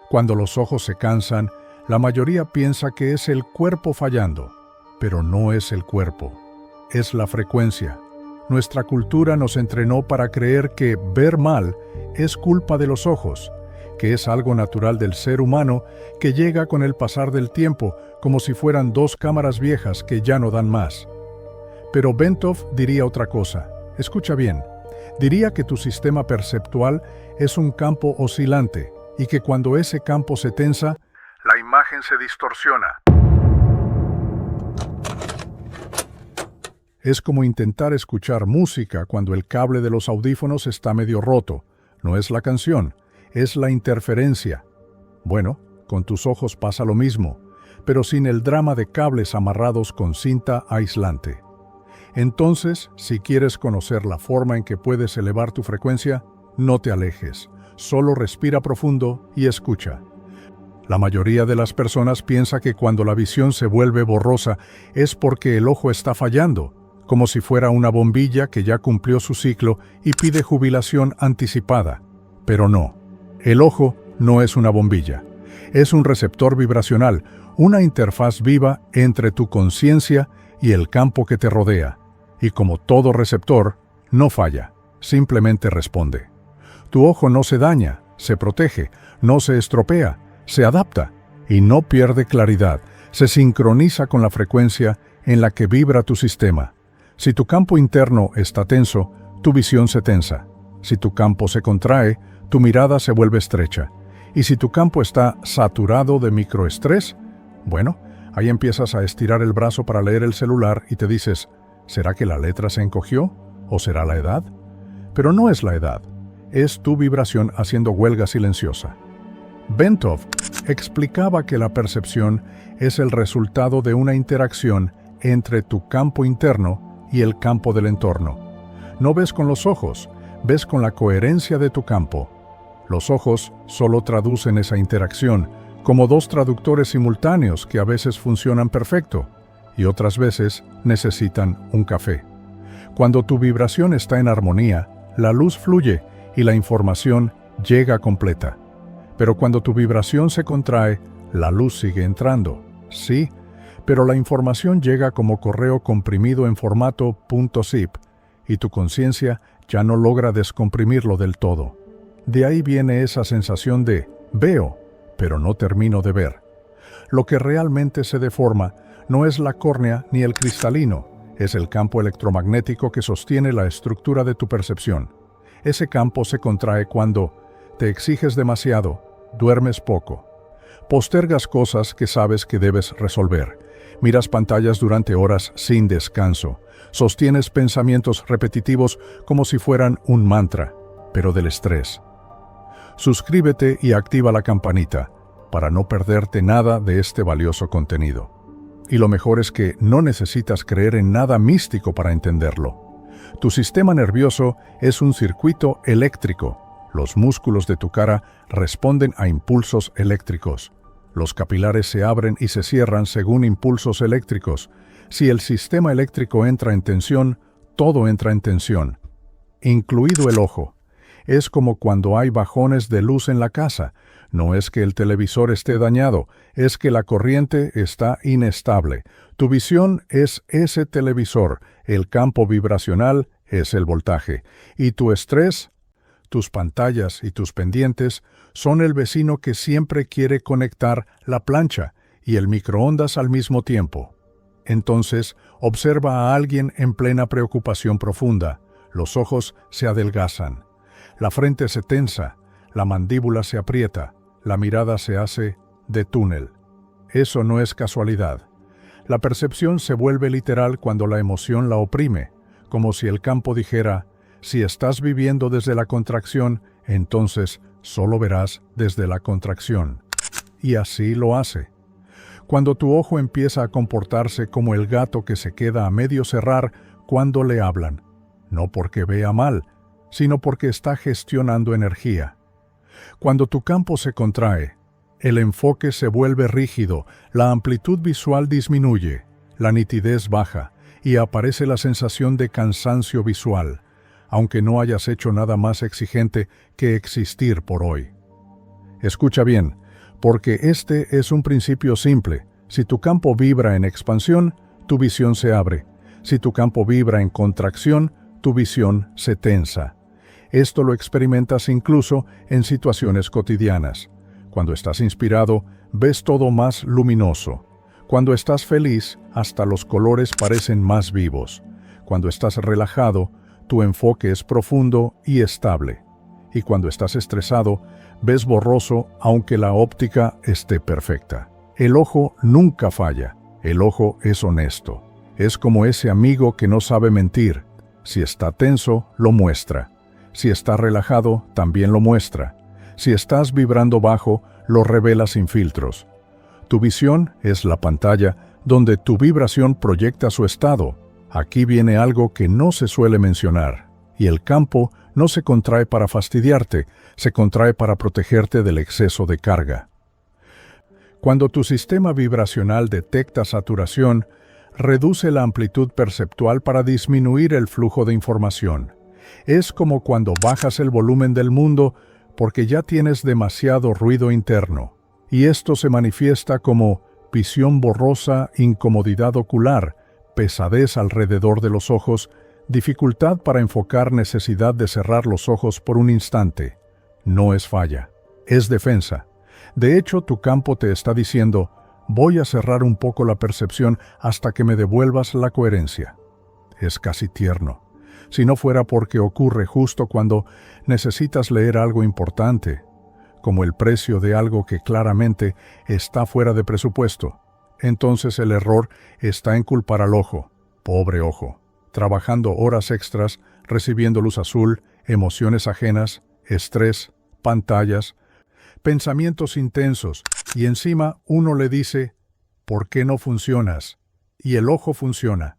Cuando los ojos se cansan, la mayoría piensa que es el cuerpo fallando, pero no es el cuerpo, es la frecuencia. Nuestra cultura nos entrenó para creer que ver mal es culpa de los ojos, que es algo natural del ser humano que llega con el pasar del tiempo, como si fueran dos cámaras viejas que ya no dan más. Pero Bentov diría otra cosa. Escucha bien, diría que tu sistema perceptual es un campo oscilante y que cuando ese campo se tensa, la imagen se distorsiona. Es como intentar escuchar música cuando el cable de los audífonos está medio roto. No es la canción, es la interferencia. Bueno, con tus ojos pasa lo mismo, pero sin el drama de cables amarrados con cinta aislante. Entonces, si quieres conocer la forma en que puedes elevar tu frecuencia, no te alejes, solo respira profundo y escucha. La mayoría de las personas piensa que cuando la visión se vuelve borrosa es porque el ojo está fallando, como si fuera una bombilla que ya cumplió su ciclo y pide jubilación anticipada. Pero no, el ojo no es una bombilla, es un receptor vibracional, una interfaz viva entre tu conciencia y el campo que te rodea. Y como todo receptor, no falla, simplemente responde. Tu ojo no se daña, se protege, no se estropea, se adapta y no pierde claridad, se sincroniza con la frecuencia en la que vibra tu sistema. Si tu campo interno está tenso, tu visión se tensa. Si tu campo se contrae, tu mirada se vuelve estrecha. Y si tu campo está saturado de microestrés, bueno, ahí empiezas a estirar el brazo para leer el celular y te dices, ¿será que la letra se encogió? ¿O será la edad? Pero no es la edad, es tu vibración haciendo huelga silenciosa. Bentov explicaba que la percepción es el resultado de una interacción entre tu campo interno y el campo del entorno. No ves con los ojos, ves con la coherencia de tu campo. Los ojos solo traducen esa interacción, como dos traductores simultáneos que a veces funcionan perfecto y otras veces necesitan un café. Cuando tu vibración está en armonía, la luz fluye y la información llega completa. Pero cuando tu vibración se contrae, la luz sigue entrando. Sí, pero la información llega como correo comprimido en formato .zip y tu conciencia ya no logra descomprimirlo del todo. De ahí viene esa sensación de veo, pero no termino de ver. Lo que realmente se deforma no es la córnea ni el cristalino, es el campo electromagnético que sostiene la estructura de tu percepción. Ese campo se contrae cuando te exiges demasiado, duermes poco, postergas cosas que sabes que debes resolver, miras pantallas durante horas sin descanso, sostienes pensamientos repetitivos como si fueran un mantra, pero del estrés. Suscríbete y activa la campanita para no perderte nada de este valioso contenido. Y lo mejor es que no necesitas creer en nada místico para entenderlo. Tu sistema nervioso es un circuito eléctrico. Los músculos de tu cara responden a impulsos eléctricos. Los capilares se abren y se cierran según impulsos eléctricos. Si el sistema eléctrico entra en tensión, todo entra en tensión, incluido el ojo. Es como cuando hay bajones de luz en la casa. No es que el televisor esté dañado, es que la corriente está inestable. Tu visión es ese televisor, el campo vibracional es el voltaje. Y tu estrés, tus pantallas y tus pendientes son el vecino que siempre quiere conectar la plancha y el microondas al mismo tiempo. Entonces, observa a alguien en plena preocupación profunda. Los ojos se adelgazan. La frente se tensa, la mandíbula se aprieta, la mirada se hace de túnel. Eso no es casualidad. La percepción se vuelve literal cuando la emoción la oprime, como si el campo dijera, si estás viviendo desde la contracción, entonces solo verás desde la contracción. Y así lo hace. Cuando tu ojo empieza a comportarse como el gato que se queda a medio cerrar cuando le hablan, no porque vea mal, sino porque está gestionando energía. Cuando tu campo se contrae, el enfoque se vuelve rígido, la amplitud visual disminuye, la nitidez baja y aparece la sensación de cansancio visual, aunque no hayas hecho nada más exigente que existir por hoy. Escucha bien, Porque este es un principio simple. Si tu campo vibra en expansión, tu visión se abre. Si tu campo vibra en contracción, tu visión se tensa. Esto lo experimentas incluso en situaciones cotidianas. Cuando estás inspirado, ves todo más luminoso. Cuando estás feliz, hasta los colores parecen más vivos. Cuando estás relajado, tu enfoque es profundo y estable. Y cuando estás estresado, ves borroso aunque la óptica esté perfecta. El ojo nunca falla. El ojo es honesto. Es como ese amigo que no sabe mentir. Si está tenso, lo muestra. Si está relajado, también lo muestra. Si estás vibrando bajo, lo revela sin filtros. Tu visión es la pantalla donde tu vibración proyecta su estado. Aquí viene algo que no se suele mencionar. Y el campo no se contrae para fastidiarte, se contrae para protegerte del exceso de carga. Cuando tu sistema vibracional detecta saturación, reduce la amplitud perceptual para disminuir el flujo de información. Es como cuando bajas el volumen del mundo porque ya tienes demasiado ruido interno. Y esto se manifiesta como visión borrosa, incomodidad ocular, pesadez alrededor de los ojos, dificultad para enfocar, necesidad de cerrar los ojos por un instante. No es falla, es defensa. De hecho, tu campo te está diciendo, voy a cerrar un poco la percepción hasta que me devuelvas la coherencia. Es casi tierno. Si no fuera porque ocurre justo cuando necesitas leer algo importante, como el precio de algo que claramente está fuera de presupuesto, entonces el error está en culpar al ojo, pobre ojo, trabajando horas extras, recibiendo luz azul, emociones ajenas, estrés, pantallas, pensamientos intensos, y encima uno le dice, ¿por qué no funcionas? Y el ojo funciona.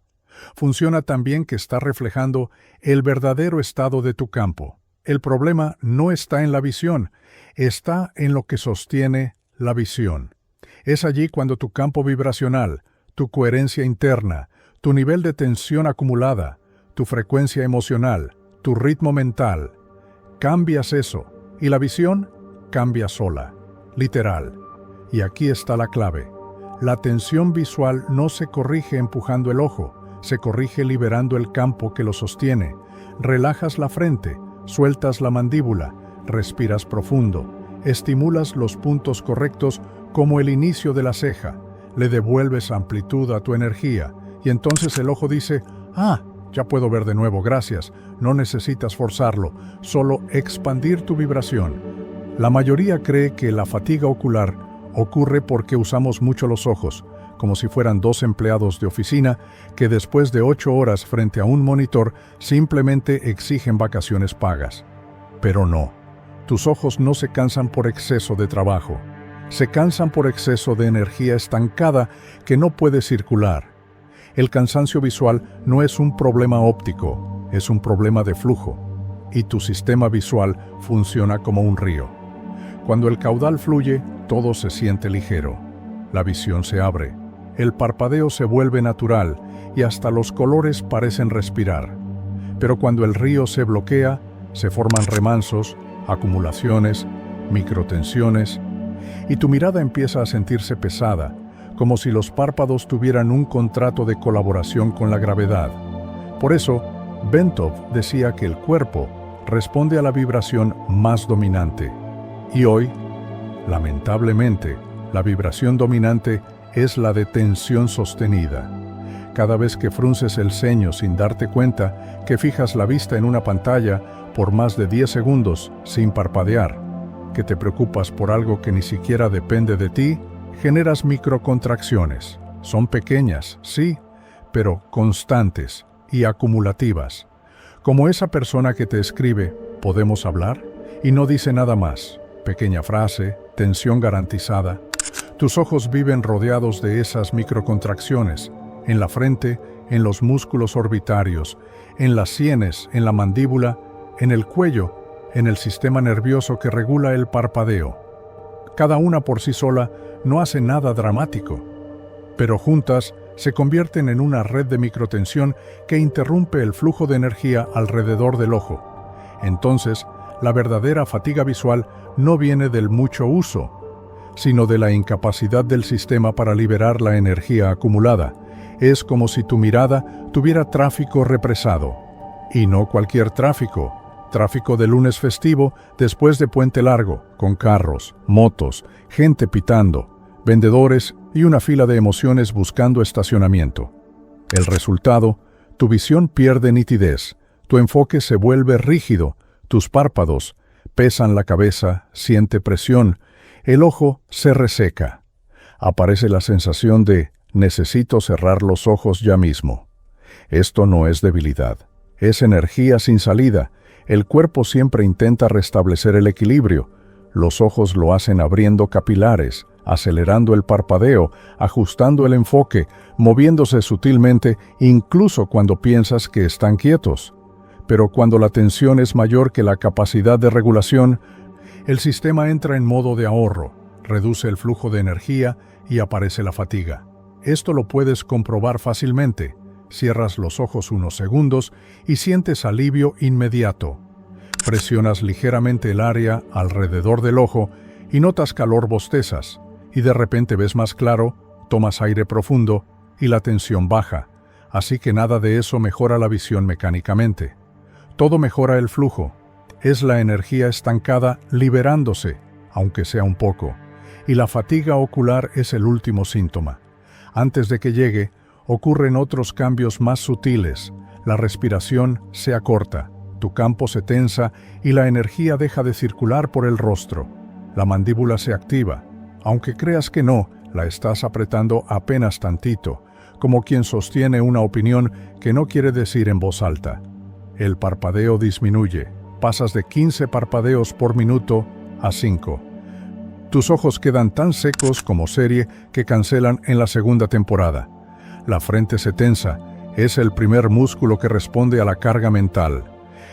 Funciona también que está reflejando el verdadero estado de tu campo. El problema no está en la visión, está en lo que sostiene la visión. Es allí cuando tu campo vibracional, tu coherencia interna, tu nivel de tensión acumulada, tu frecuencia emocional, tu ritmo mental, cambias eso, y la visión cambia sola, literal. Y aquí está la clave. La tensión visual no se corrige empujando el ojo, se corrige liberando el campo que lo sostiene. Relajas la frente, sueltas la mandíbula, respiras profundo, estimulas los puntos correctos como el inicio de la ceja, le devuelves amplitud a tu energía y entonces el ojo dice, ya puedo ver de nuevo, gracias, no necesitas forzarlo, solo expandir tu vibración. La mayoría cree que la fatiga ocular ocurre porque usamos mucho los ojos, como si fueran dos empleados de oficina que después de 8 horas frente a un monitor simplemente exigen vacaciones pagas. Pero no, tus ojos no se cansan por exceso de trabajo, se cansan por exceso de energía estancada que no puede circular. El cansancio visual no es un problema óptico, es un problema de flujo, y tu sistema visual funciona como un río. Cuando el caudal fluye, todo se siente ligero, la visión se abre, el parpadeo se vuelve natural y hasta los colores parecen respirar. Pero cuando el río se bloquea, se forman remansos, acumulaciones, microtensiones, y tu mirada empieza a sentirse pesada, como si los párpados tuvieran un contrato de colaboración con la gravedad. Por eso, Bentov decía que el cuerpo responde a la vibración más dominante. Y hoy, lamentablemente, la vibración dominante es la de tensión sostenida. Cada vez que frunces el ceño sin darte cuenta, que fijas la vista en una pantalla por más de 10 segundos sin parpadear, que te preocupas por algo que ni siquiera depende de ti, generas microcontracciones. Son pequeñas, sí, pero constantes y acumulativas. Como esa persona que te escribe, ¿podemos hablar? Y no dice nada más. Pequeña frase, tensión garantizada. Tus ojos viven rodeados de esas microcontracciones, en la frente, en los músculos orbitarios, en las sienes, en la mandíbula, en el cuello, en el sistema nervioso que regula el parpadeo. Cada una por sí sola no hace nada dramático, pero juntas se convierten en una red de microtensión que interrumpe el flujo de energía alrededor del ojo. Entonces, la verdadera fatiga visual no viene del mucho uso, sino de la incapacidad del sistema para liberar la energía acumulada. Es como si tu mirada tuviera tráfico represado. Y no cualquier tráfico. Tráfico de lunes festivo después de puente largo, con carros, motos, gente pitando, vendedores y una fila de emociones buscando estacionamiento. El resultado, tu visión pierde nitidez, tu enfoque se vuelve rígido, tus párpados pesan la cabeza, siente presión, el ojo se reseca. Aparece la sensación de necesito cerrar los ojos ya mismo. Esto no es debilidad, es energía sin salida. El cuerpo siempre intenta restablecer el equilibrio. Los ojos lo hacen abriendo capilares, acelerando el parpadeo, ajustando el enfoque, moviéndose sutilmente incluso cuando piensas que están quietos. Pero cuando la tensión es mayor que la capacidad de regulación, el sistema entra en modo de ahorro, reduce el flujo de energía y aparece la fatiga. Esto lo puedes comprobar fácilmente. Cierras los ojos unos segundos y sientes alivio inmediato. Presionas ligeramente el área alrededor del ojo y notas calor, bostezas, y de repente ves más claro, tomas aire profundo y la tensión baja. Así que nada de eso mejora la visión mecánicamente. Todo mejora el flujo. Es la energía estancada liberándose, aunque sea un poco. Y la fatiga ocular es el último síntoma. Antes de que llegue, ocurren otros cambios más sutiles. La respiración se acorta, tu campo se tensa y la energía deja de circular por el rostro. La mandíbula se activa. Aunque creas que no, la estás apretando apenas tantito, como quien sostiene una opinión que no quiere decir en voz alta. El parpadeo disminuye. Pasas de 15 parpadeos por minuto a 5. Tus ojos quedan tan secos como serie que cancelan en la segunda temporada. La frente se tensa. Es el primer músculo que responde a la carga mental.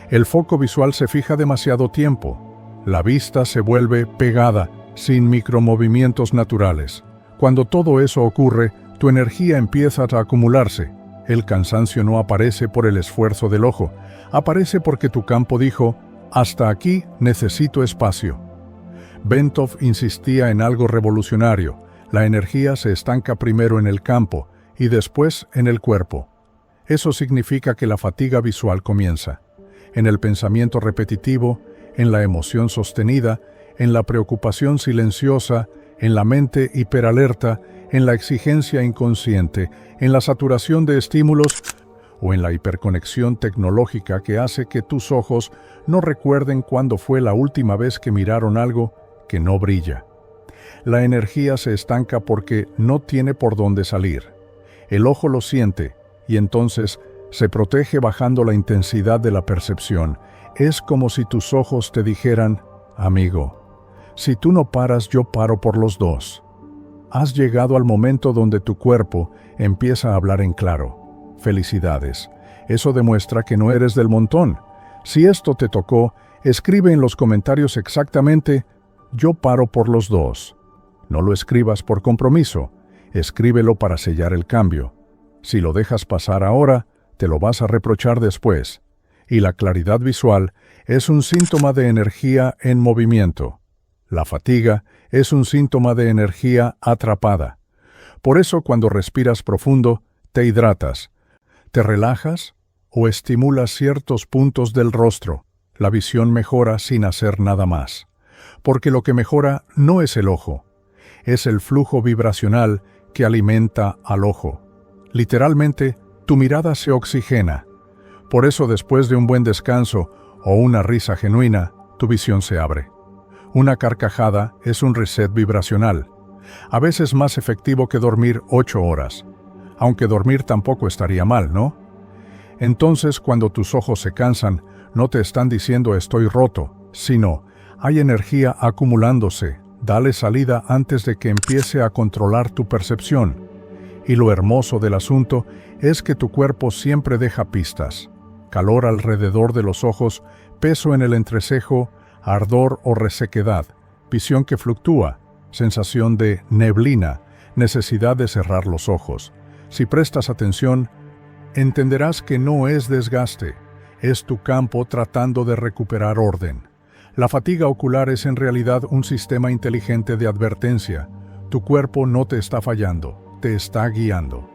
El foco visual se fija demasiado tiempo. La vista se vuelve pegada, sin micromovimientos naturales. Cuando todo eso ocurre, tu energía empieza a acumularse. El cansancio no aparece por el esfuerzo del ojo, aparece porque tu campo dijo, hasta aquí necesito espacio. Bentov insistía en algo revolucionario. La energía se estanca primero en el campo y después en el cuerpo. Eso significa que la fatiga visual comienza. En el pensamiento repetitivo, en la emoción sostenida, en la preocupación silenciosa, en la mente hiperalerta, en la exigencia inconsciente, en la saturación de estímulos o en la hiperconexión tecnológica que hace que tus ojos no recuerden cuándo fue la última vez que miraron algo que no brilla. La energía se estanca porque no tiene por dónde salir. El ojo lo siente y entonces se protege bajando la intensidad de la percepción. Es como si tus ojos te dijeran, amigo, si tú no paras, yo paro por los dos. Has llegado al momento donde tu cuerpo empieza a hablar en claro. Felicidades. Eso demuestra que no eres del montón. Si esto te tocó, escribe en los comentarios exactamente, yo paro por los dos. No lo escribas por compromiso, escríbelo para sellar el cambio. Si lo dejas pasar ahora, te lo vas a reprochar después. Y la claridad visual es un síntoma de energía en movimiento. La fatiga es un síntoma de energía atrapada. Por eso cuando respiras profundo, te hidratas, te relajas o estimulas ciertos puntos del rostro. La visión mejora sin hacer nada más. Porque lo que mejora no es el ojo, es el flujo vibracional que alimenta al ojo. Literalmente, tu mirada se oxigena. Por eso después de un buen descanso o una risa genuina, tu visión se abre. Una carcajada es un reset vibracional, a veces más efectivo que dormir 8 horas, aunque dormir tampoco estaría mal, ¿no? Entonces, cuando tus ojos se cansan, no te están diciendo estoy roto, sino hay energía acumulándose, dale salida antes de que empiece a controlar tu percepción. Y lo hermoso del asunto es que tu cuerpo siempre deja pistas. Calor alrededor de los ojos, peso en el entrecejo, ardor o resequedad, visión que fluctúa, sensación de neblina, necesidad de cerrar los ojos. Si prestas atención, entenderás que no es desgaste, es tu campo tratando de recuperar orden. La fatiga ocular es en realidad un sistema inteligente de advertencia. Tu cuerpo no te está fallando, te está guiando.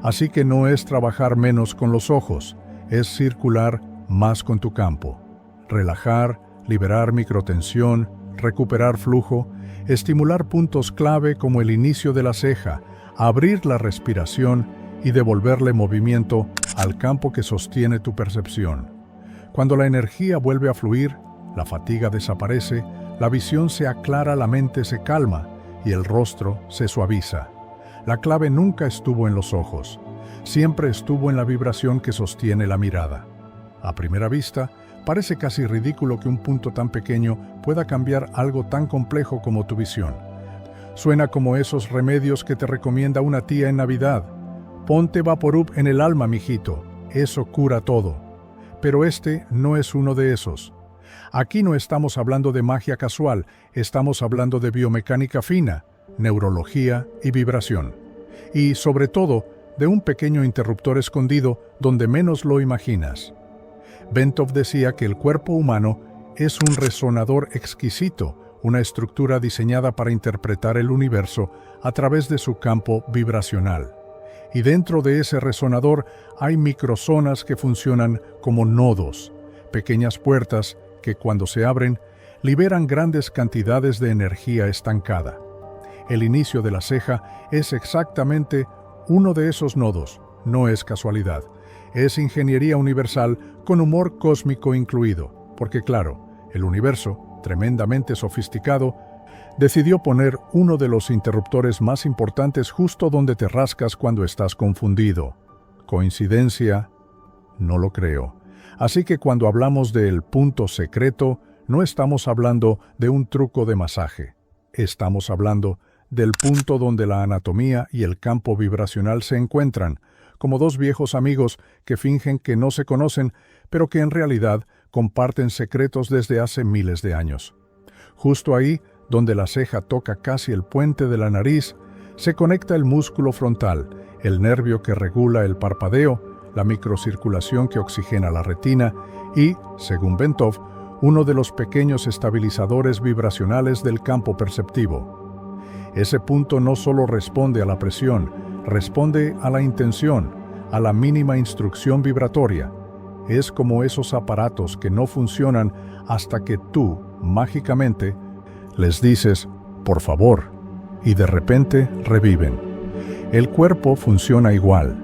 Así que no es trabajar menos con los ojos, es circular más con tu campo. Relajar, liberar microtensión, recuperar flujo, estimular puntos clave como el inicio de la ceja, abrir la respiración y devolverle movimiento al campo que sostiene tu percepción. Cuando la energía vuelve a fluir, la fatiga desaparece, la visión se aclara, la mente se calma y el rostro se suaviza. La clave nunca estuvo en los ojos, siempre estuvo en la vibración que sostiene la mirada. A primera vista, parece casi ridículo que un punto tan pequeño pueda cambiar algo tan complejo como tu visión. Suena como esos remedios que te recomienda una tía en Navidad. Ponte Vaporub en el alma, mijito, eso cura todo. Pero este no es uno de esos. Aquí no estamos hablando de magia casual, estamos hablando de biomecánica fina, neurología y vibración. Y, sobre todo, de un pequeño interruptor escondido donde menos lo imaginas. Bentov decía que el cuerpo humano es un resonador exquisito, una estructura diseñada para interpretar el universo a través de su campo vibracional. Y dentro de ese resonador hay microzonas que funcionan como nodos, pequeñas puertas que cuando se abren liberan grandes cantidades de energía estancada. El inicio de la ceja es exactamente uno de esos nodos, no es casualidad. Es ingeniería universal con humor cósmico incluido, porque claro, el universo, tremendamente sofisticado, decidió poner uno de los interruptores más importantes justo donde te rascas cuando estás confundido. ¿Coincidencia? No lo creo. Así que cuando hablamos del punto secreto, no estamos hablando de un truco de masaje. Estamos hablando del punto donde la anatomía y el campo vibracional se encuentran, como dos viejos amigos que fingen que no se conocen, pero que en realidad comparten secretos desde hace miles de años. Justo ahí, donde la ceja toca casi el puente de la nariz, se conecta el músculo frontal, el nervio que regula el parpadeo, la microcirculación que oxigena la retina y, según Bentov, uno de los pequeños estabilizadores vibracionales del campo perceptivo. Ese punto no solo responde a la presión, responde a la intención, a la mínima instrucción vibratoria. Es como esos aparatos que no funcionan hasta que tú, mágicamente, les dices, por favor, y de repente reviven. El cuerpo funciona igual.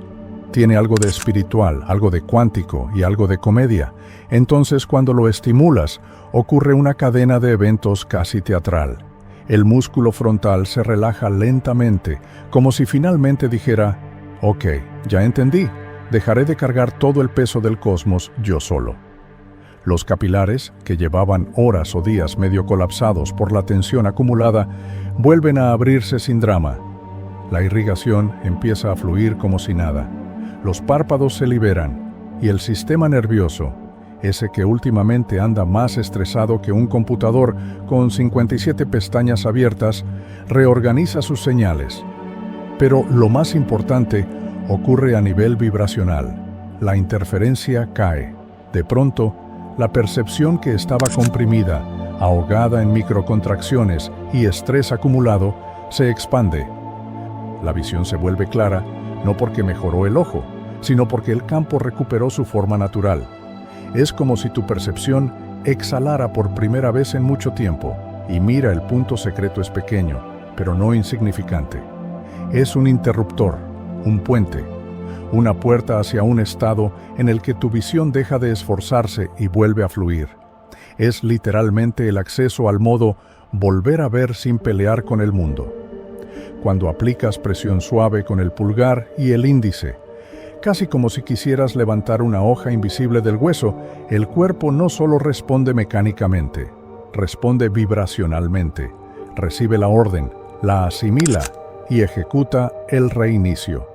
Tiene algo de espiritual, algo de cuántico y algo de comedia. Entonces, cuando lo estimulas, ocurre una cadena de eventos casi teatral. El músculo frontal se relaja lentamente, como si finalmente dijera, ok, ya entendí, dejaré de cargar todo el peso del cosmos yo solo. Los capilares, que llevaban horas o días medio colapsados por la tensión acumulada, vuelven a abrirse sin drama. La irrigación empieza a fluir como si nada. Los párpados se liberan y el sistema nervioso, ese que últimamente anda más estresado que un computador con 57 pestañas abiertas, reorganiza sus señales. Pero lo más importante ocurre a nivel vibracional. La interferencia cae. De pronto, la percepción que estaba comprimida, ahogada en microcontracciones y estrés acumulado, se expande. La visión se vuelve clara, no porque mejoró el ojo, sino porque el campo recuperó su forma natural. Es como si tu percepción exhalara por primera vez en mucho tiempo, y mira, el punto secreto es pequeño, pero no insignificante. Es un interruptor, un puente, una puerta hacia un estado en el que tu visión deja de esforzarse y vuelve a fluir. Es literalmente el acceso al modo volver a ver sin pelear con el mundo. Cuando aplicas presión suave con el pulgar y el índice, casi como si quisieras levantar una hoja invisible del hueso, el cuerpo no solo responde mecánicamente, responde vibracionalmente, recibe la orden, la asimila y ejecuta el reinicio.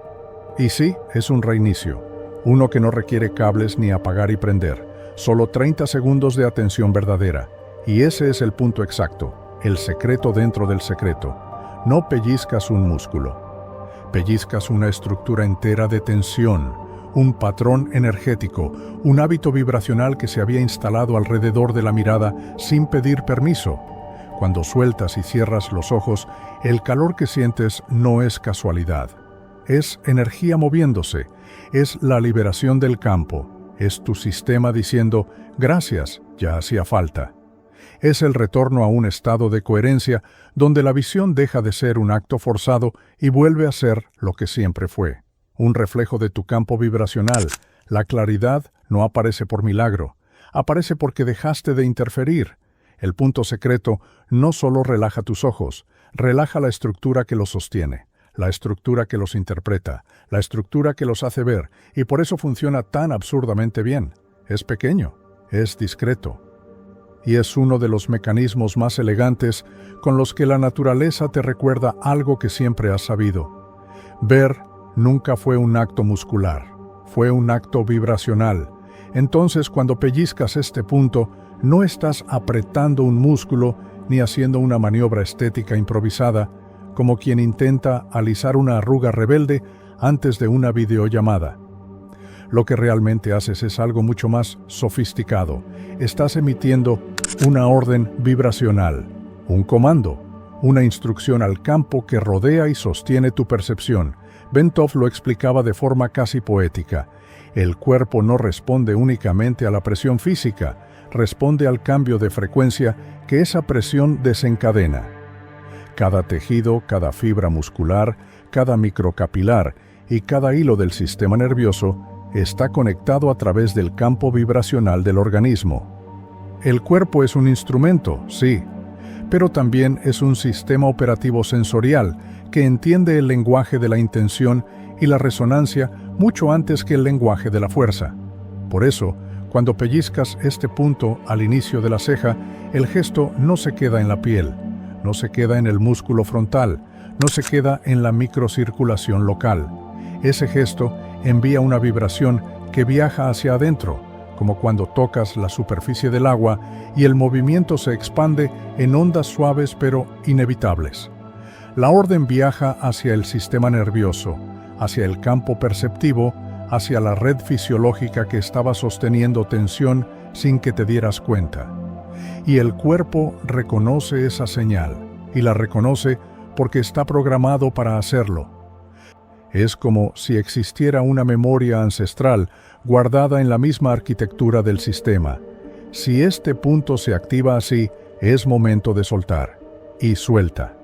Y sí, es un reinicio, uno que no requiere cables ni apagar y prender, solo 30 segundos de atención verdadera. Y ese es el punto exacto, el secreto dentro del secreto. No pellizcas un músculo. Pellizcas una estructura entera de tensión, un patrón energético, un hábito vibracional que se había instalado alrededor de la mirada sin pedir permiso. Cuando sueltas y cierras los ojos, el calor que sientes no es casualidad. Es energía moviéndose, es la liberación del campo, es tu sistema diciendo, gracias, ya hacía falta. Es el retorno a un estado de coherencia donde la visión deja de ser un acto forzado y vuelve a ser lo que siempre fue. Un reflejo de tu campo vibracional. La claridad no aparece por milagro, aparece porque dejaste de interferir. El punto secreto no solo relaja tus ojos, relaja la estructura que los sostiene, la estructura que los interpreta, la estructura que los hace ver, y por eso funciona tan absurdamente bien. Es pequeño, es discreto. Y es uno de los mecanismos más elegantes con los que la naturaleza te recuerda algo que siempre has sabido. Ver nunca fue un acto muscular, fue un acto vibracional. Entonces, cuando pellizcas este punto, no estás apretando un músculo ni haciendo una maniobra estética improvisada, como quien intenta alisar una arruga rebelde antes de una videollamada. Lo que realmente haces es algo mucho más sofisticado. Estás emitiendo una orden vibracional, un comando, una instrucción al campo que rodea y sostiene tu percepción. Bentov lo explicaba de forma casi poética. El cuerpo no responde únicamente a la presión física, responde al cambio de frecuencia que esa presión desencadena. Cada tejido, cada fibra muscular, cada microcapilar y cada hilo del sistema nervioso está conectado a través del campo vibracional del organismo. El cuerpo es un instrumento, sí, pero también es un sistema operativo sensorial que entiende el lenguaje de la intención y la resonancia mucho antes que el lenguaje de la fuerza. Por eso, cuando pellizcas este punto al inicio de la ceja, el gesto no se queda en la piel, no se queda en el músculo frontal, no se queda en la microcirculación local. Ese gesto envía una vibración que viaja hacia adentro, como cuando tocas la superficie del agua y el movimiento se expande en ondas suaves pero inevitables. La orden viaja hacia el sistema nervioso, hacia el campo perceptivo, hacia la red fisiológica que estaba sosteniendo tensión sin que te dieras cuenta. Y el cuerpo reconoce esa señal, y la reconoce porque está programado para hacerlo. Es como si existiera una memoria ancestral guardada en la misma arquitectura del sistema. Si este punto se activa así, es momento de soltar. Y suelta.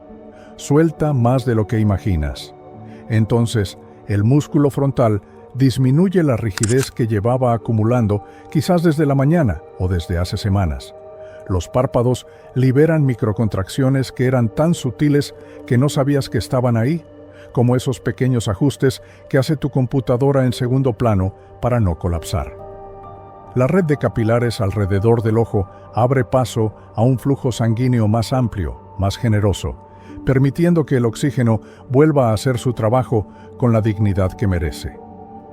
Suelta más de lo que imaginas. Entonces, el músculo frontal disminuye la rigidez que llevaba acumulando, quizás desde la mañana o desde hace semanas. Los párpados liberan microcontracciones que eran tan sutiles que no sabías que estaban ahí, como esos pequeños ajustes que hace tu computadora en segundo plano para no colapsar. La red de capilares alrededor del ojo abre paso a un flujo sanguíneo más amplio, más generoso, permitiendo que el oxígeno vuelva a hacer su trabajo con la dignidad que merece.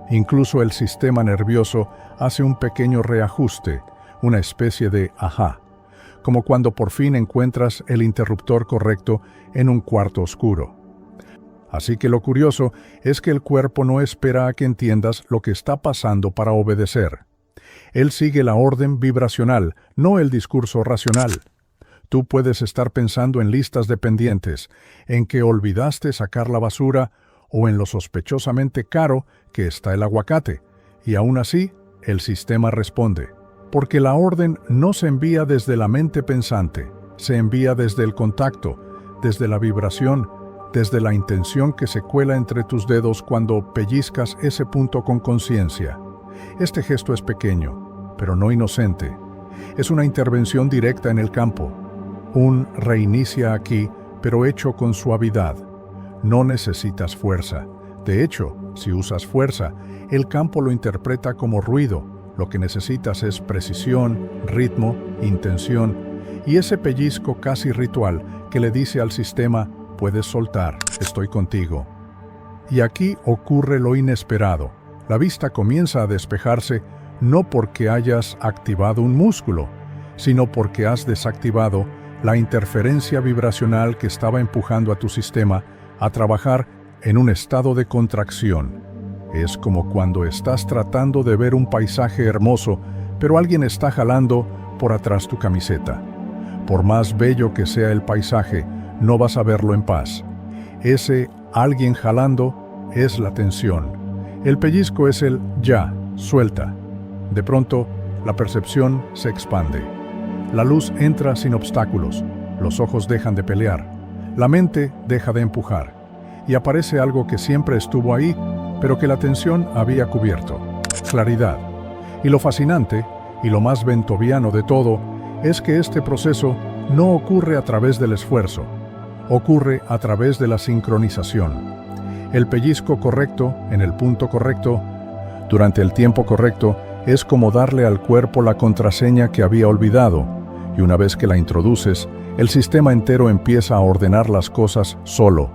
Incluso el sistema nervioso hace un pequeño reajuste, una especie de ajá, como cuando por fin encuentras el interruptor correcto en un cuarto oscuro. Así que lo curioso es que el cuerpo no espera a que entiendas lo que está pasando para obedecer. Él sigue la orden vibracional, no el discurso racional. Tú puedes estar pensando en listas de pendientes, en que olvidaste sacar la basura o en lo sospechosamente caro que está el aguacate, y aún así el sistema responde. Porque la orden no se envía desde la mente pensante, se envía desde el contacto, desde la vibración, desde la intención que se cuela entre tus dedos cuando pellizcas ese punto con conciencia. Este gesto es pequeño, pero no inocente. Es una intervención directa en el campo. Un reinicia aquí, pero hecho con suavidad. No necesitas fuerza. De hecho, si usas fuerza, el campo lo interpreta como ruido. Lo que necesitas es precisión, ritmo, intención y ese pellizco casi ritual que le dice al sistema: puedes soltar, estoy contigo. Y aquí ocurre lo inesperado. La vista comienza a despejarse no porque hayas activado un músculo, sino porque has desactivado la interferencia vibracional que estaba empujando a tu sistema a trabajar en un estado de contracción. Es como cuando estás tratando de ver un paisaje hermoso, pero alguien está jalando por atrás tu camiseta. Por más bello que sea el paisaje, no vas a verlo en paz. Ese alguien jalando es la tensión. El pellizco es el ya, suelta. De pronto, la percepción se expande. La luz entra sin obstáculos, los ojos dejan de pelear, la mente deja de empujar, y aparece algo que siempre estuvo ahí, pero que la tensión había cubierto: claridad. Y lo fascinante, y lo más bentoviano de todo, es que este proceso no ocurre a través del esfuerzo, ocurre a través de la sincronización. El pellizco correcto, en el punto correcto, durante el tiempo correcto, es como darle al cuerpo la contraseña que había olvidado, y una vez que la introduces, el sistema entero empieza a ordenar las cosas solo,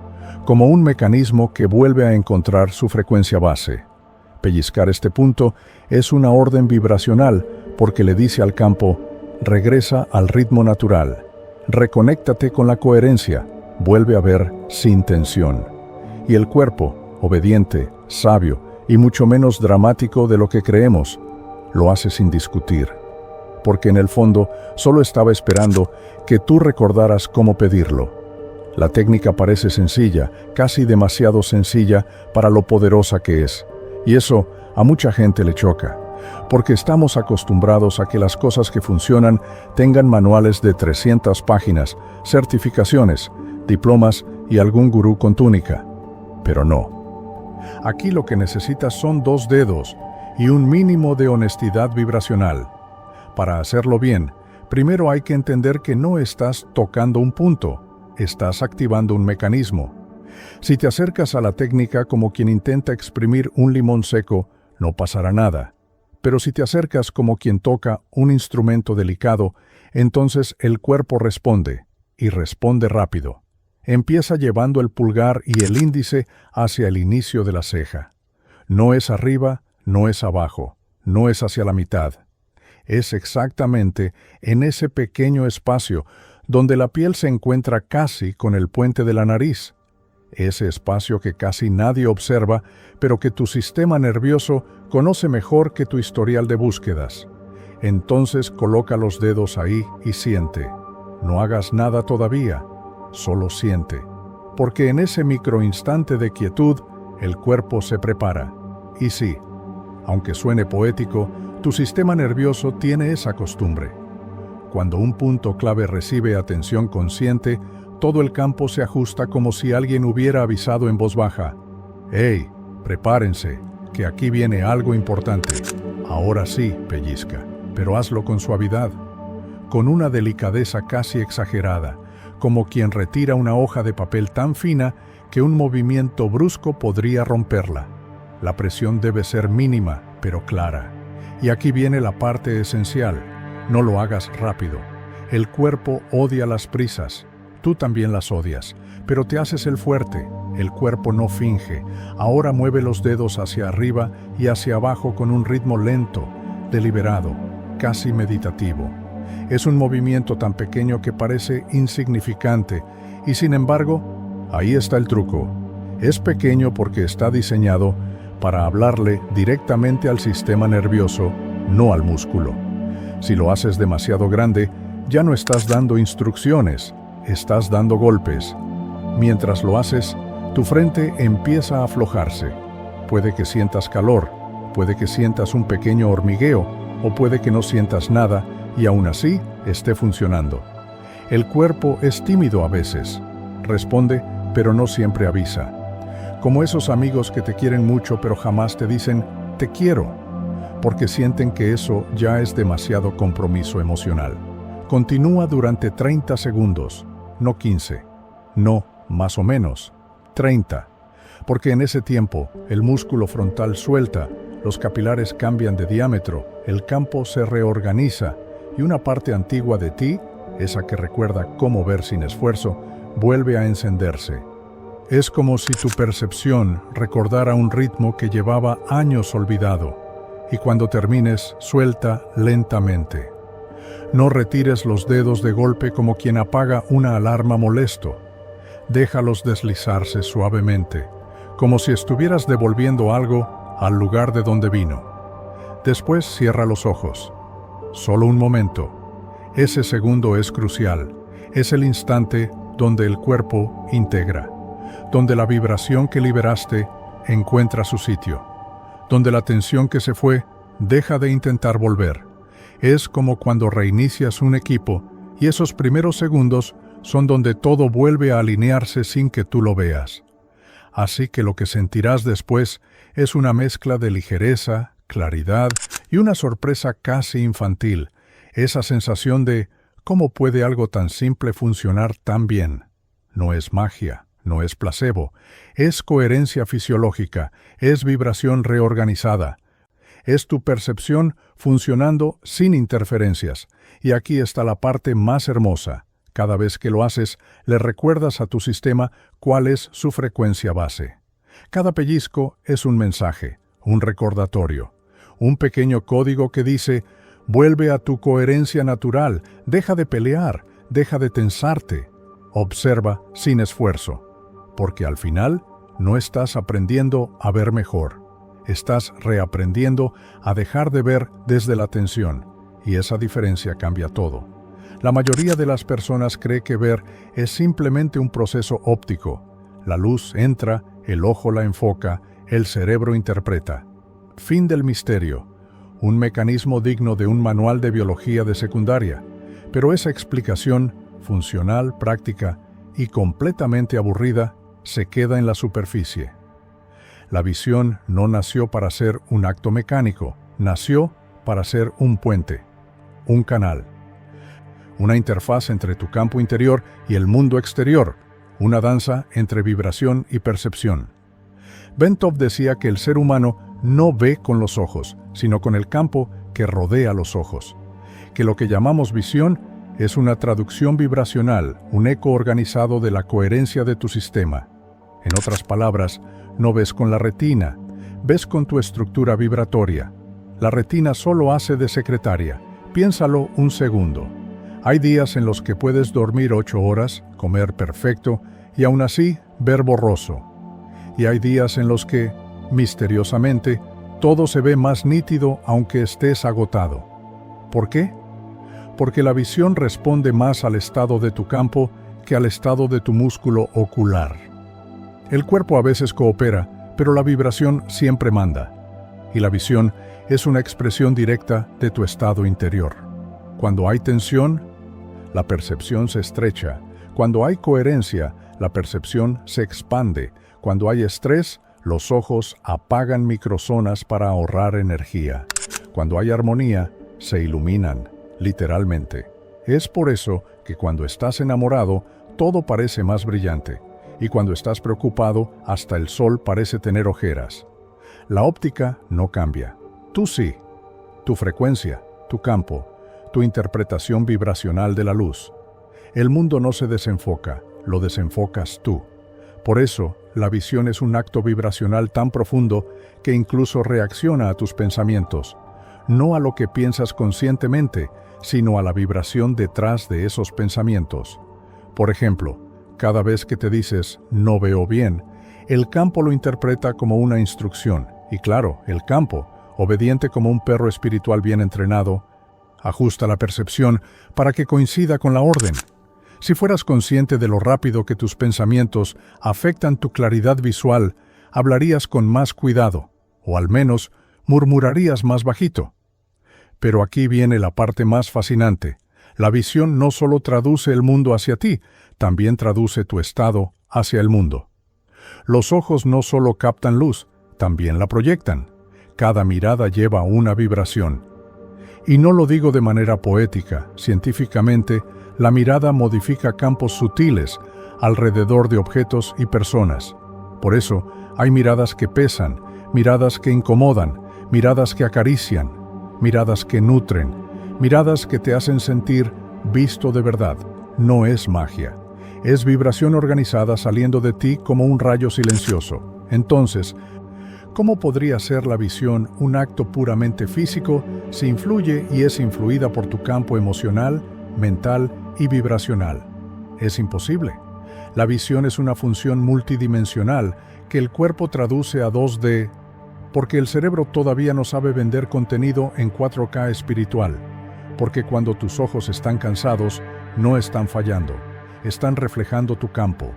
como un mecanismo que vuelve a encontrar su frecuencia base. Pellizcar este punto es una orden vibracional porque le dice al campo: regresa al ritmo natural, reconéctate con la coherencia, vuelve a ver sin tensión. Y el cuerpo, obediente, sabio y mucho menos dramático de lo que creemos, lo hace sin discutir, porque en el fondo solo estaba esperando que tú recordaras cómo pedirlo. La técnica parece sencilla, casi demasiado sencilla para lo poderosa que es, y eso a mucha gente le choca, porque estamos acostumbrados a que las cosas que funcionan tengan manuales de 300 páginas, certificaciones, diplomas y algún gurú con túnica. Pero no. Aquí lo que necesitas son 2 dedos y un mínimo de honestidad vibracional. Para hacerlo bien, primero hay que entender que no estás tocando un punto, estás activando un mecanismo. Si te acercas a la técnica como quien intenta exprimir un limón seco, no pasará nada. Pero si te acercas como quien toca un instrumento delicado, entonces el cuerpo responde, y responde rápido. Empieza llevando el pulgar y el índice hacia el inicio de la ceja. No es arriba, no es abajo, no es hacia la mitad. Es exactamente en ese pequeño espacio donde la piel se encuentra casi con el puente de la nariz. Ese espacio que casi nadie observa, pero que tu sistema nervioso conoce mejor que tu historial de búsquedas. Entonces coloca los dedos ahí y siente. No hagas nada todavía, solo siente. Porque en ese microinstante de quietud, el cuerpo se prepara. Y sí, aunque suene poético, tu sistema nervioso tiene esa costumbre. Cuando un punto clave recibe atención consciente, todo el campo se ajusta como si alguien hubiera avisado en voz baja: «¡Hey, prepárense, que aquí viene algo importante! Ahora sí, pellizca, pero hazlo con suavidad, con una delicadeza casi exagerada, como quien retira una hoja de papel tan fina que un movimiento brusco podría romperla. La presión debe ser mínima, pero clara. Y aquí viene la parte esencial: no lo hagas rápido. El cuerpo odia las prisas. Tú también las odias, pero te haces el fuerte. El cuerpo no finge. Ahora mueve los dedos hacia arriba y hacia abajo con un ritmo lento, deliberado, casi meditativo. Es un movimiento tan pequeño que parece insignificante, y sin embargo, ahí está el truco. Es pequeño porque está diseñado para hablarle directamente al sistema nervioso, no al músculo. Si lo haces demasiado grande, ya no estás dando instrucciones, estás dando golpes. Mientras lo haces, tu frente empieza a aflojarse. Puede que sientas calor, puede que sientas un pequeño hormigueo, o puede que no sientas nada y aún así esté funcionando. El cuerpo es tímido a veces, responde, pero no siempre avisa. Como esos amigos que te quieren mucho pero jamás te dicen «te quiero», porque sienten que eso ya es demasiado compromiso emocional. Continúa durante 30 segundos, no 15, no más o menos, 30, porque en ese tiempo el músculo frontal suelta, los capilares cambian de diámetro, el campo se reorganiza y una parte antigua de ti, esa que recuerda cómo ver sin esfuerzo, vuelve a encenderse. Es como si tu percepción recordara un ritmo que llevaba años olvidado, y cuando termines, suelta lentamente. No retires los dedos de golpe como quien apaga una alarma molesto. Déjalos deslizarse suavemente, como si estuvieras devolviendo algo al lugar de donde vino. Después cierra los ojos. Solo un momento. Ese segundo es crucial. Es el instante donde el cuerpo integra, donde la vibración que liberaste encuentra su sitio, donde la tensión que se fue deja de intentar volver. Es como cuando reinicias un equipo y esos primeros segundos son donde todo vuelve a alinearse sin que tú lo veas. Así que lo que sentirás después es una mezcla de ligereza, claridad y una sorpresa casi infantil, esa sensación de ¿cómo puede algo tan simple funcionar tan bien? No es magia, no es placebo, es coherencia fisiológica, es vibración reorganizada. Es tu percepción funcionando sin interferencias. Y aquí está la parte más hermosa. Cada vez que lo haces, le recuerdas a tu sistema cuál es su frecuencia base. Cada pellizco es un mensaje, un recordatorio, un pequeño código que dice: vuelve a tu coherencia natural, deja de pelear, deja de tensarte. Observa sin esfuerzo, porque al final no estás aprendiendo a ver mejor. Estás reaprendiendo a dejar de ver desde la tensión, y esa diferencia cambia todo. La mayoría de las personas cree que ver es simplemente un proceso óptico. La luz entra, el ojo la enfoca, el cerebro interpreta. Fin del misterio. Un mecanismo digno de un manual de biología de secundaria. Pero esa explicación, funcional, práctica y completamente aburrida, se queda en la superficie. La visión no nació para ser un acto mecánico, nació para ser un puente, un canal. Una interfaz entre tu campo interior y el mundo exterior, una danza entre vibración y percepción. Bentov decía que el ser humano no ve con los ojos, sino con el campo que rodea los ojos. Que lo que llamamos visión es una traducción vibracional, un eco organizado de la coherencia de tu sistema. En otras palabras, no ves con la retina, ves con tu estructura vibratoria. La retina solo hace de secretaria. Piénsalo un segundo. Hay días en los que puedes dormir 8 horas, comer perfecto y aún así ver borroso. Y hay días en los que, misteriosamente, todo se ve más nítido aunque estés agotado. ¿Por qué? Porque la visión responde más al estado de tu campo que al estado de tu músculo ocular. El cuerpo a veces coopera, pero la vibración siempre manda. Y la visión es una expresión directa de tu estado interior. Cuando hay tensión, la percepción se estrecha. Cuando hay coherencia, la percepción se expande. Cuando hay estrés, los ojos apagan microzonas para ahorrar energía. Cuando hay armonía, se iluminan, literalmente. Es por eso que cuando estás enamorado, todo parece más brillante. Y cuando estás preocupado, hasta el sol parece tener ojeras. La óptica no cambia. Tú sí. Tu frecuencia, tu campo, tu interpretación vibracional de la luz. El mundo no se desenfoca, lo desenfocas tú. Por eso, la visión es un acto vibracional tan profundo que incluso reacciona a tus pensamientos. No a lo que piensas conscientemente, sino a la vibración detrás de esos pensamientos. Por ejemplo, cada vez que te dices «no veo bien», el campo lo interpreta como una instrucción. Y claro, el campo, obediente como un perro espiritual bien entrenado, ajusta la percepción para que coincida con la orden. Si fueras consciente de lo rápido que tus pensamientos afectan tu claridad visual, hablarías con más cuidado, o al menos murmurarías más bajito. Pero aquí viene la parte más fascinante. La visión no solo traduce el mundo hacia ti, también traduce tu estado hacia el mundo. Los ojos no solo captan luz, también la proyectan. Cada mirada lleva una vibración. Y no lo digo de manera poética, científicamente, la mirada modifica campos sutiles alrededor de objetos y personas. Por eso, hay miradas que pesan, miradas que incomodan, miradas que acarician, miradas que nutren, miradas que te hacen sentir visto de verdad. No es magia. Es vibración organizada saliendo de ti como un rayo silencioso. Entonces, ¿cómo podría ser la visión un acto puramente físico si influye y es influida por tu campo emocional, mental y vibracional? Es imposible. La visión es una función multidimensional que el cuerpo traduce a 2D, Porque el cerebro todavía no sabe vender contenido en 4K espiritual. Porque cuando tus ojos están cansados, no están fallando, están reflejando tu campo.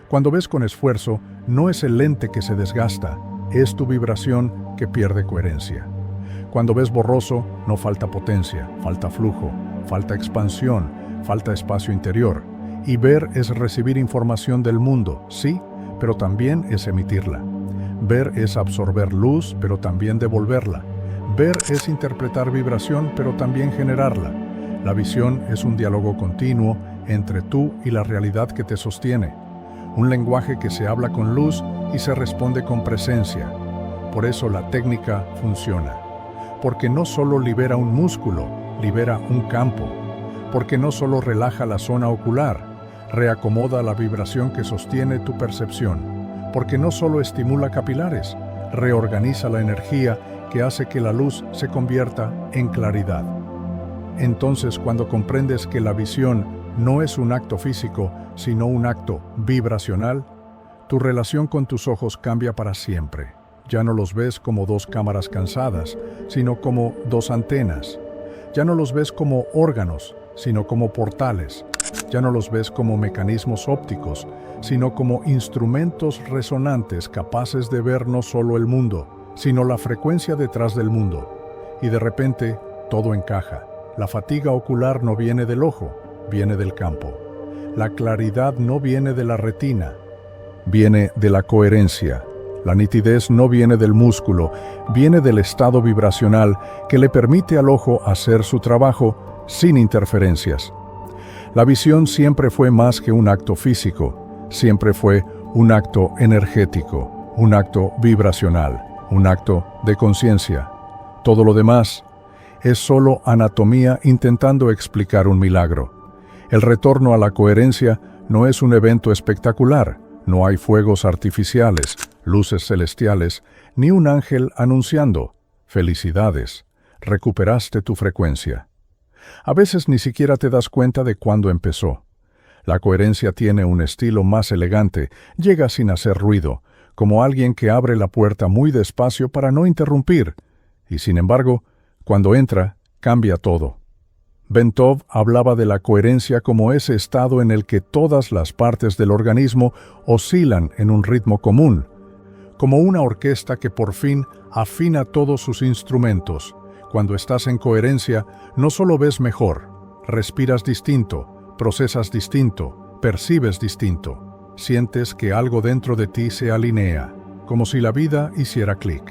Cuando ves con esfuerzo, no es el lente que se desgasta, es tu vibración que pierde coherencia. Cuando ves borroso, no falta potencia, falta flujo, falta expansión, falta espacio interior. Y ver es recibir información del mundo, sí, pero también es emitirla. Ver es absorber luz, pero también devolverla. Ver es interpretar vibración, pero también generarla. La visión es un diálogo continuo entre tú y la realidad que te sostiene. Un lenguaje que se habla con luz y se responde con presencia. Por eso la técnica funciona. Porque no solo libera un músculo, libera un campo. Porque no solo relaja la zona ocular, reacomoda la vibración que sostiene tu percepción. Porque no solo estimula capilares, reorganiza la energía que hace que la luz se convierta en claridad. Entonces, cuando comprendes que la visión no es un acto físico, sino un acto vibracional, tu relación con tus ojos cambia para siempre. Ya no los ves como dos cámaras cansadas, sino como dos antenas. Ya no los ves como órganos, sino como portales. Ya no los ves como mecanismos ópticos, sino como instrumentos resonantes capaces de ver no solo el mundo, sino la frecuencia detrás del mundo. Y de repente, todo encaja. La fatiga ocular no viene del ojo, viene del campo. La claridad no viene de la retina, viene de la coherencia. La nitidez no viene del músculo, viene del estado vibracional que le permite al ojo hacer su trabajo sin interferencias. La visión siempre fue más que un acto físico, siempre fue un acto energético, un acto vibracional, un acto de conciencia. Todo lo demás es solo anatomía intentando explicar un milagro. El retorno a la coherencia no es un evento espectacular, no hay fuegos artificiales, luces celestiales, ni un ángel anunciando: felicidades, recuperaste tu frecuencia. A veces ni siquiera te das cuenta de cuándo empezó. La coherencia tiene un estilo más elegante, llega sin hacer ruido, como alguien que abre la puerta muy despacio para no interrumpir, y sin embargo, cuando entra, cambia todo. Bentov hablaba de la coherencia como ese estado en el que todas las partes del organismo oscilan en un ritmo común, como una orquesta que por fin afina todos sus instrumentos. Cuando estás en coherencia, no solo ves mejor, respiras distinto, procesas distinto, percibes distinto. Sientes que algo dentro de ti se alinea, como si la vida hiciera clic.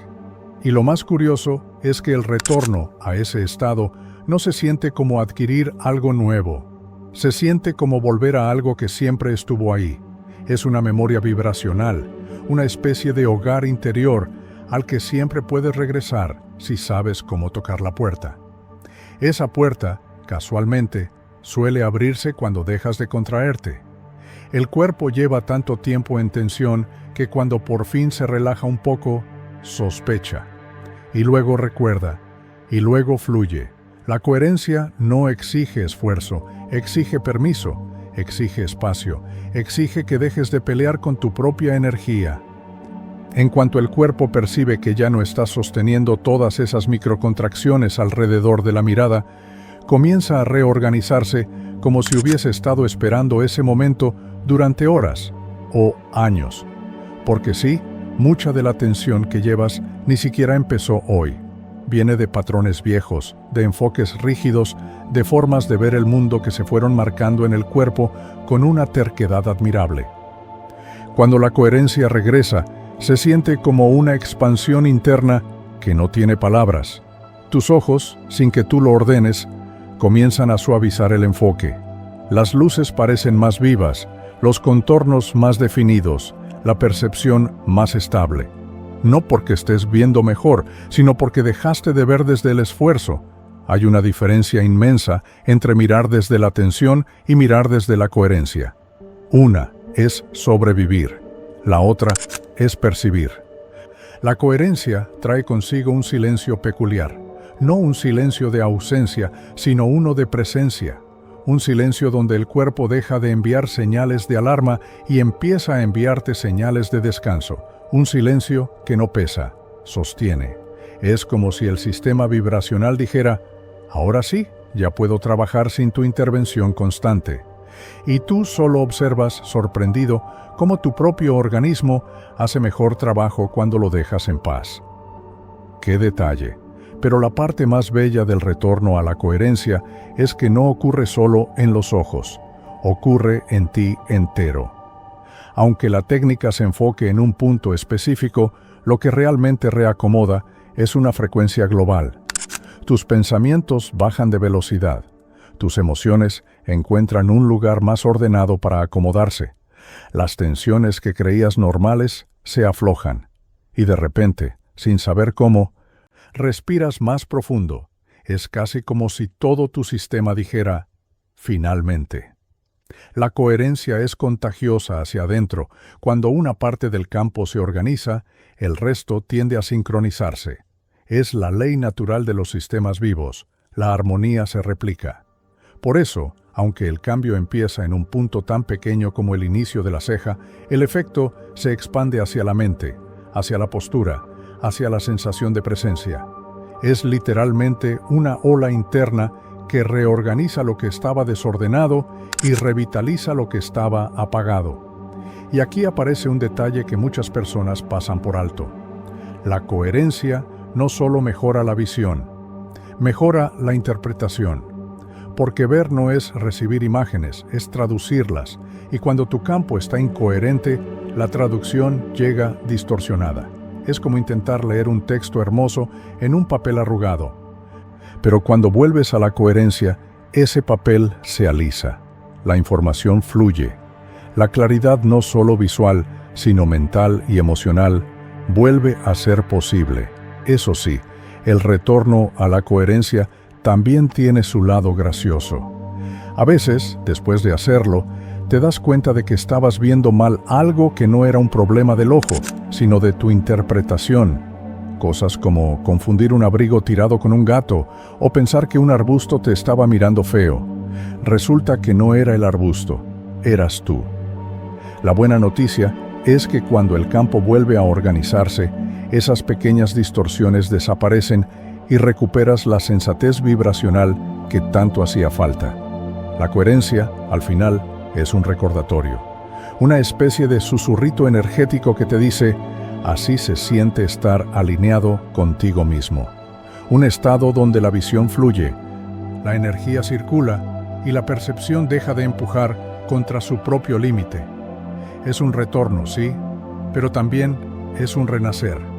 Y lo más curioso es que el retorno a ese estado no se siente como adquirir algo nuevo. Se siente como volver a algo que siempre estuvo ahí. Es una memoria vibracional, una especie de hogar interior al que siempre puedes regresar si sabes cómo tocar la puerta. Esa puerta, casualmente, suele abrirse cuando dejas de contraerte. El cuerpo lleva tanto tiempo en tensión que cuando por fin se relaja un poco, sospecha. Y luego recuerda, y luego fluye. La coherencia no exige esfuerzo, exige permiso, exige espacio, exige que dejes de pelear con tu propia energía. En cuanto el cuerpo percibe que ya no estás sosteniendo todas esas microcontracciones alrededor de la mirada, comienza a reorganizarse como si hubiese estado esperando ese momento durante horas o años. Porque sí, mucha de la tensión que llevas ni siquiera empezó hoy. Viene de patrones viejos, de enfoques rígidos, de formas de ver el mundo que se fueron marcando en el cuerpo con una terquedad admirable. Cuando la coherencia regresa, se siente como una expansión interna que no tiene palabras. Tus ojos, sin que tú lo ordenes, comienzan a suavizar el enfoque. Las luces parecen más vivas, los contornos más definidos, la percepción más estable. No porque estés viendo mejor, sino porque dejaste de ver desde el esfuerzo. Hay una diferencia inmensa entre mirar desde la tensión y mirar desde la coherencia. Una es sobrevivir, la otra es percibir. La coherencia trae consigo un silencio peculiar, no un silencio de ausencia, sino uno de presencia. Un silencio donde el cuerpo deja de enviar señales de alarma y empieza a enviarte señales de descanso. Un silencio que no pesa, sostiene. Es como si el sistema vibracional dijera, ahora sí, ya puedo trabajar sin tu intervención constante. Y tú solo observas, sorprendido, cómo tu propio organismo hace mejor trabajo cuando lo dejas en paz. ¡Qué detalle! Pero la parte más bella del retorno a la coherencia es que no ocurre solo en los ojos, ocurre en ti entero. Aunque la técnica se enfoque en un punto específico, lo que realmente reacomoda es una frecuencia global. Tus pensamientos bajan de velocidad. Tus emociones encuentran un lugar más ordenado para acomodarse. Las tensiones que creías normales se aflojan. Y de repente, sin saber cómo, respiras más profundo. Es casi como si todo tu sistema dijera, finalmente. La coherencia es contagiosa hacia adentro. Cuando una parte del campo se organiza, el resto tiende a sincronizarse. Es la ley natural de los sistemas vivos. La armonía se replica. Por eso, aunque el cambio empieza en un punto tan pequeño como el inicio de la ceja, el efecto se expande hacia la mente, hacia la postura, hacia la sensación de presencia. Es literalmente una ola interna que reorganiza lo que estaba desordenado y revitaliza lo que estaba apagado. Y aquí aparece un detalle que muchas personas pasan por alto. La coherencia no solo mejora la visión, mejora la interpretación. Porque ver no es recibir imágenes, es traducirlas, y cuando tu campo está incoherente, la traducción llega distorsionada. Es como intentar leer un texto hermoso en un papel arrugado. Pero cuando vuelves a la coherencia, ese papel se alisa. La información fluye. La claridad no solo visual, sino mental y emocional, vuelve a ser posible. Eso sí, el retorno a la coherencia también tiene su lado gracioso. A veces, después de hacerlo, te das cuenta de que estabas viendo mal algo que no era un problema del ojo, sino de tu interpretación. Cosas como confundir un abrigo tirado con un gato o pensar que un arbusto te estaba mirando feo. Resulta que no era el arbusto, eras tú. La buena noticia es que cuando el campo vuelve a organizarse, esas pequeñas distorsiones desaparecen y recuperas la sensatez vibracional que tanto hacía falta. La coherencia, al final, es un recordatorio, una especie de susurrito energético que te dice, así se siente estar alineado contigo mismo. Un estado donde la visión fluye, la energía circula y la percepción deja de empujar contra su propio límite. Es un retorno, sí, pero también es un renacer.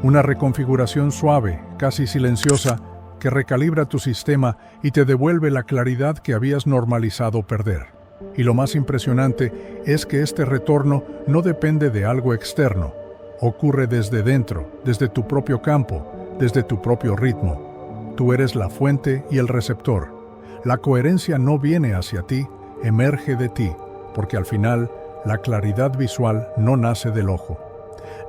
Una reconfiguración suave, casi silenciosa, que recalibra tu sistema y te devuelve la claridad que habías normalizado perder. Y lo más impresionante es que este retorno no depende de algo externo. Ocurre desde dentro, desde tu propio campo, desde tu propio ritmo. Tú eres la fuente y el receptor. La coherencia no viene hacia ti, emerge de ti, porque al final la claridad visual no nace del ojo.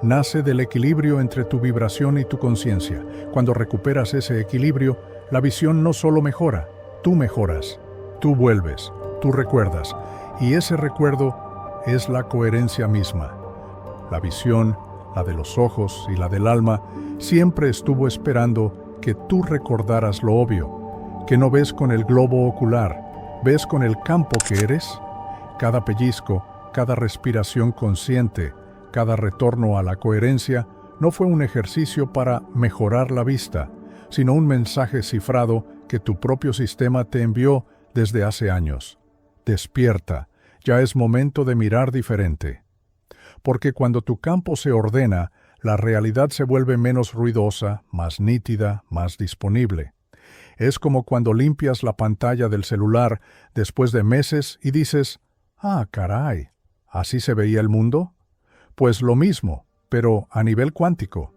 Nace del equilibrio entre tu vibración y tu conciencia. Cuando recuperas ese equilibrio, la visión no solo mejora, tú mejoras, tú vuelves, tú recuerdas, y ese recuerdo es la coherencia misma. La visión, la de los ojos y la del alma, siempre estuvo esperando que tú recordaras lo obvio, que no ves con el globo ocular, ves con el campo que eres. Cada pellizco, cada respiración consciente, cada retorno a la coherencia no fue un ejercicio para mejorar la vista, sino un mensaje cifrado que tu propio sistema te envió desde hace años. Despierta, ya es momento de mirar diferente. Porque cuando tu campo se ordena, la realidad se vuelve menos ruidosa, más nítida, más disponible. Es como cuando limpias la pantalla del celular después de meses y dices, «Ah, caray, ¿así se veía el mundo?» Pues lo mismo, pero a nivel cuántico.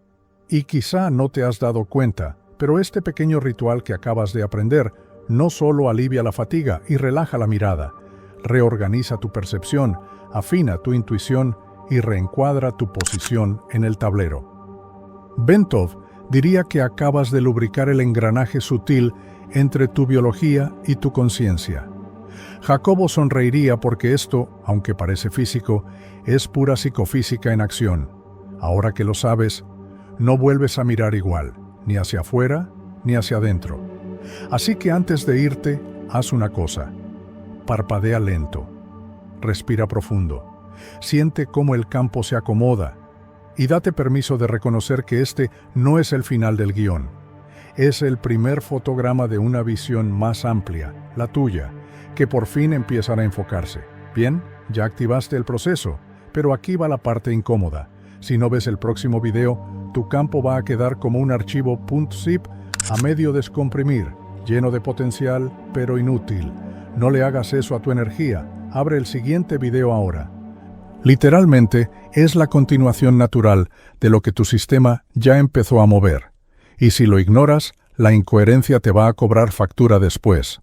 Y quizá no te has dado cuenta, pero este pequeño ritual que acabas de aprender no solo alivia la fatiga y relaja la mirada, reorganiza tu percepción, afina tu intuición y reencuadra tu posición en el tablero. Bentov diría que acabas de lubricar el engranaje sutil entre tu biología y tu conciencia. Jacobo sonreiría porque esto, aunque parece físico, es pura psicofísica en acción. Ahora que lo sabes, no vuelves a mirar igual, ni hacia afuera, ni hacia adentro. Así que antes de irte, haz una cosa. Parpadea lento. Respira profundo. Siente cómo el campo se acomoda. Y date permiso de reconocer que este no es el final del guión. Es el primer fotograma de una visión más amplia, la tuya, que por fin empiezan a enfocarse. Bien, ya activaste el proceso, pero aquí va la parte incómoda. Si no ves el próximo video, tu campo va a quedar como un archivo .zip a medio descomprimir, lleno de potencial, pero inútil. No le hagas eso a tu energía. Abre el siguiente video ahora. Literalmente, es la continuación natural de lo que tu sistema ya empezó a mover. Y si lo ignoras, la incoherencia te va a cobrar factura después.